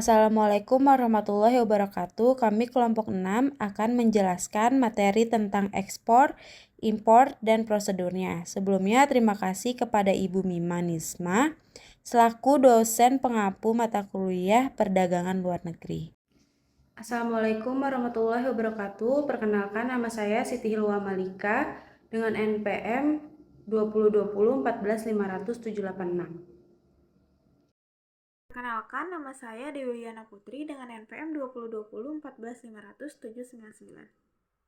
Assalamualaikum warahmatullahi wabarakatuh. Kami kelompok 6 akan menjelaskan materi tentang ekspor, impor, dan prosedurnya. Sebelumnya terima kasih kepada Ibu Mima Nisma selaku dosen pengampu mata kuliah Perdagangan Luar Negeri. Assalamualaikum warahmatullahi wabarakatuh. Perkenalkan, nama saya Siti Hilwa Malika dengan NPM 2020 14500 786. Perkenalkan, nama saya Dewi Yana Putri dengan NPM 2020 14500 799.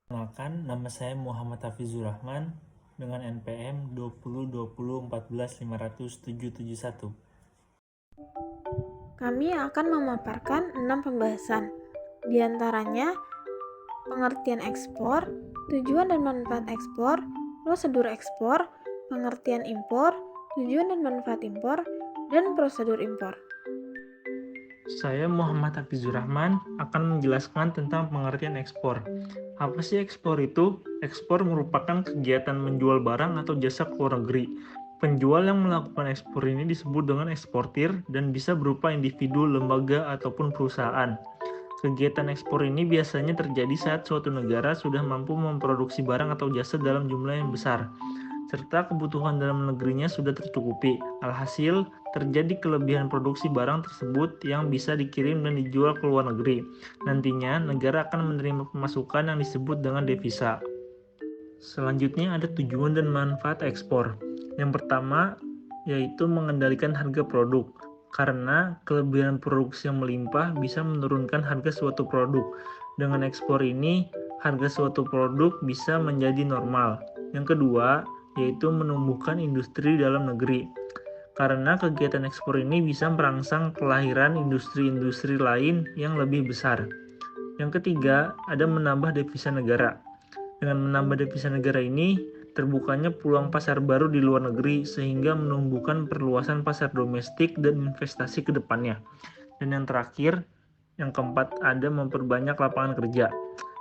Perkenalkan, nama saya Muhammad Hafizur Rahman dengan NPM 2020 14500 771. Kami akan memaparkan 6 pembahasan. Di antaranya, pengertian ekspor, tujuan dan manfaat ekspor, prosedur ekspor, pengertian impor, tujuan dan manfaat impor, dan prosedur impor. Saya Muhammad Hafizur Rahman akan menjelaskan tentang pengertian ekspor. Apa sih ekspor itu? Ekspor merupakan kegiatan menjual barang atau jasa ke luar negeri. Penjual yang melakukan ekspor ini disebut dengan eksportir dan bisa berupa individu, lembaga, ataupun perusahaan. Kegiatan ekspor ini biasanya terjadi saat suatu negara sudah mampu memproduksi barang atau jasa dalam jumlah yang besar, serta kebutuhan dalam negerinya sudah tercukupi. Alhasil, terjadi kelebihan produksi barang tersebut yang bisa dikirim dan dijual ke luar negeri. Nantinya, negara akan menerima pemasukan yang disebut dengan devisa. Selanjutnya ada tujuan dan manfaat ekspor. Yang pertama, yaitu mengendalikan harga produk. Karena kelebihan produksi yang melimpah bisa menurunkan harga suatu produk. Dengan ekspor ini, harga suatu produk bisa menjadi normal. Yang kedua, yaitu menumbuhkan industri dalam negeri. Karena kegiatan ekspor ini bisa merangsang kelahiran industri-industri lain yang lebih besar. Yang ketiga, ada menambah devisa negara. Dengan menambah devisa negara ini, terbukanya peluang pasar baru di luar negeri sehingga menumbuhkan perluasan pasar domestik dan investasi ke depannya. Dan yang terakhir, yang keempat, ada memperbanyak lapangan kerja.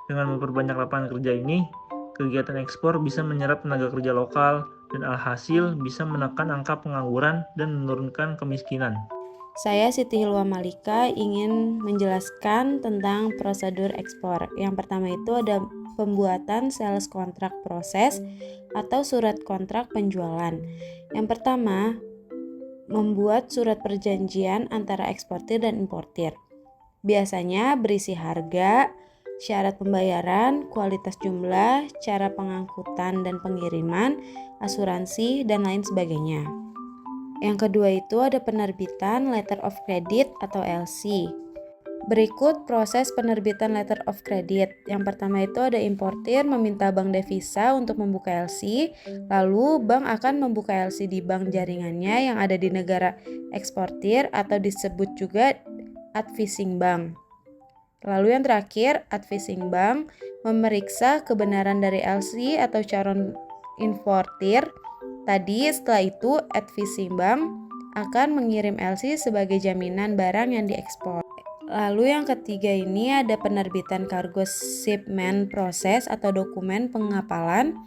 Dengan memperbanyak lapangan kerja ini, kegiatan ekspor bisa menyerap tenaga kerja lokal dan alhasil bisa menekan angka pengangguran dan menurunkan kemiskinan. Saya Siti Hilwa Malika ingin menjelaskan tentang prosedur ekspor. Yang pertama itu ada pembuatan sales kontrak proses atau surat kontrak penjualan. Yang pertama, membuat surat perjanjian antara eksportir dan importir. Biasanya berisi harga, syarat pembayaran, kualitas jumlah, cara pengangkutan dan pengiriman, asuransi, dan lain sebagainya. Yang kedua itu ada penerbitan Letter of Credit atau LC. Berikut proses penerbitan Letter of Credit. Yang pertama itu ada importir meminta bank devisa untuk membuka LC, lalu bank akan membuka LC di bank jaringannya yang ada di negara eksportir atau disebut juga advising bank. Lalu yang terakhir, advising bank memeriksa kebenaran dari LC atau calon importir. Tadi setelah itu advising bank akan mengirim LC sebagai jaminan barang yang diekspor. Lalu yang ketiga ini ada penerbitan cargo shipment process atau dokumen pengapalan.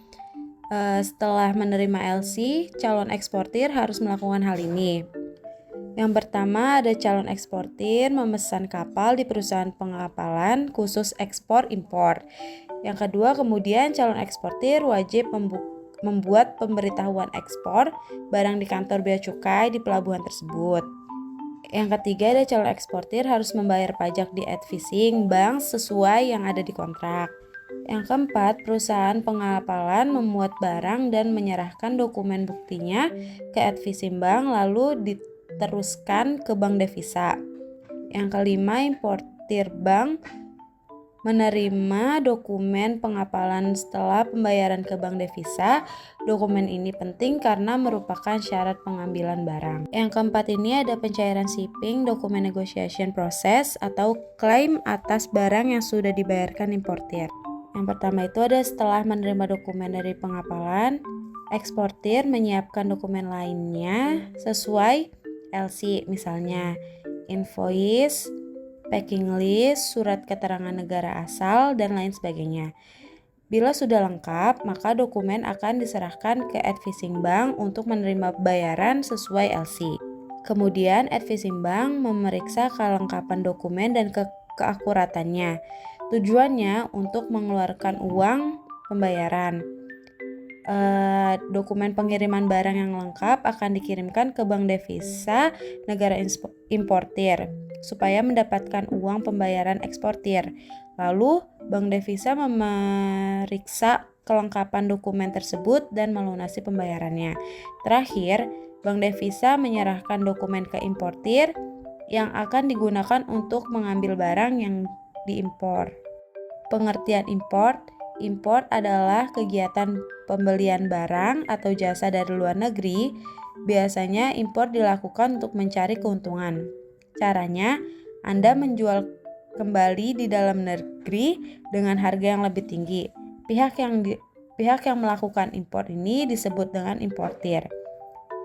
Setelah menerima LC, calon eksportir harus melakukan hal ini. Yang pertama ada calon eksportir memesan kapal di perusahaan pengapalan khusus ekspor impor. Yang kedua kemudian calon eksportir wajib membuat pemberitahuan ekspor barang di kantor bea cukai di pelabuhan tersebut. Yang ketiga ada calon eksportir harus membayar pajak di advising bank sesuai yang ada di kontrak. Yang keempat, perusahaan pengapalan memuat barang dan menyerahkan dokumen buktinya ke advising bank lalu diteruskan ke bank devisa. Yang kelima, importir bank menerima dokumen pengapalan setelah pembayaran ke bank devisa. Dokumen ini penting karena merupakan syarat pengambilan barang. Yang keempat ini ada pencairan shipping, dokumen negotiation process atau klaim atas barang yang sudah dibayarkan importir. Yang pertama itu ada setelah menerima dokumen dari pengapalan, eksportir menyiapkan dokumen lainnya sesuai LC, misalnya invoice, packing list, surat keterangan negara asal, dan lain sebagainya. Bila sudah lengkap, maka dokumen akan diserahkan ke advising bank untuk menerima bayaran sesuai LC. Kemudian, Advisimbang memeriksa kelengkapan dokumen dan keakuratannya. Tujuannya untuk mengeluarkan uang pembayaran. Dokumen pengiriman barang yang lengkap akan dikirimkan ke bank devisa negara importir supaya mendapatkan uang pembayaran eksportir. Lalu, bank devisa memeriksa kelengkapan dokumen tersebut dan melunasi pembayarannya. Terakhir, bank devisa menyerahkan dokumen ke importir yang akan digunakan untuk mengambil barang yang diimpor. Pengertian import. Import adalah kegiatan pembelian barang atau jasa dari luar negeri. Biasanya impor dilakukan untuk mencari keuntungan. Caranya, Anda menjual kembali di dalam negeri dengan harga yang lebih tinggi. Pihak yang melakukan impor ini disebut dengan importir.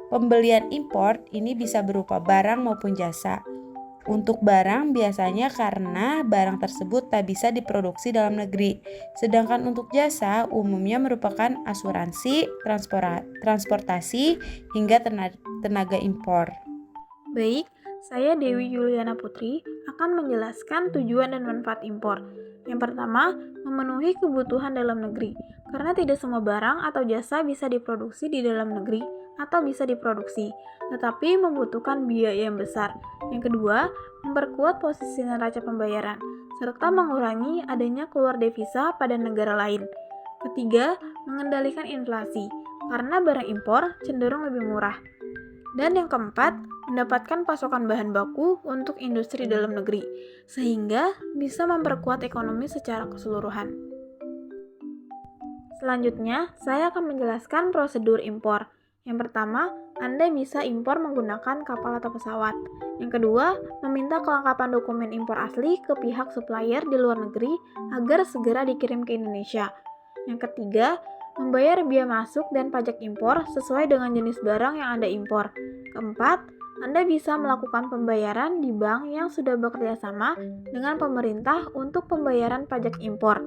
Pembelian impor ini bisa berupa barang maupun jasa. Untuk barang biasanya karena barang tersebut tak bisa diproduksi dalam negeri. Sedangkan untuk jasa umumnya merupakan asuransi, transportasi, hingga tenaga impor. Baik, saya Dewi Yuliana Putri akan menjelaskan tujuan dan manfaat impor. Yang pertama, memenuhi kebutuhan dalam negeri, karena tidak semua barang atau jasa bisa diproduksi di dalam negeri atau bisa diproduksi, tetapi membutuhkan biaya yang besar. Yang kedua, memperkuat posisi neraca pembayaran, serta mengurangi adanya keluar devisa pada negara lain. Ketiga, mengendalikan inflasi, karena barang impor cenderung lebih murah. Dan yang keempat, mendapatkan pasokan bahan baku untuk industri dalam negeri, sehingga bisa memperkuat ekonomi secara keseluruhan. Selanjutnya, saya akan menjelaskan prosedur impor. Yang pertama, Anda bisa impor menggunakan kapal atau pesawat. Yang kedua, meminta kelengkapan dokumen impor asli ke pihak supplier di luar negeri agar segera dikirim ke Indonesia. Yang ketiga, membayar biaya masuk dan pajak impor sesuai dengan jenis barang yang Anda impor. Keempat, Anda bisa melakukan pembayaran di bank yang sudah bekerja sama dengan pemerintah untuk pembayaran pajak impor.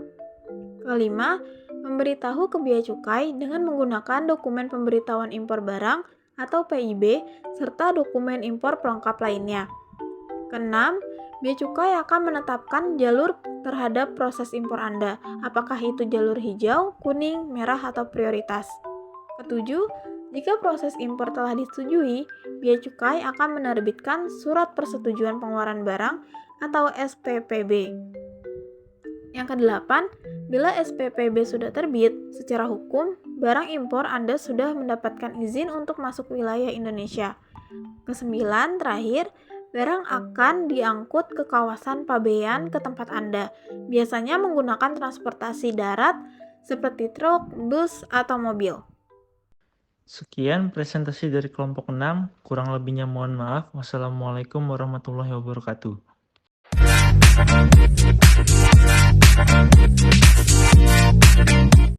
Kelima, memberitahu ke bea cukai dengan menggunakan dokumen pemberitahuan impor barang atau PIB serta dokumen impor pelengkap lainnya. Keenam, bea cukai akan menetapkan jalur terhadap proses impor Anda, apakah itu jalur hijau, kuning, merah, atau prioritas. Ketujuh, jika proses impor telah disetujui, bea cukai akan menerbitkan surat persetujuan pengeluaran barang atau SPPB. Yang kedelapan, bila SPPB sudah terbit, secara hukum, barang impor Anda sudah mendapatkan izin untuk masuk wilayah Indonesia. Kesembilan, terakhir, barang akan diangkut ke kawasan pabean ke tempat Anda, biasanya menggunakan transportasi darat seperti truk, bus, atau mobil. Sekian presentasi dari kelompok 6, kurang lebihnya mohon maaf. Wassalamualaikum warahmatullahi wabarakatuh.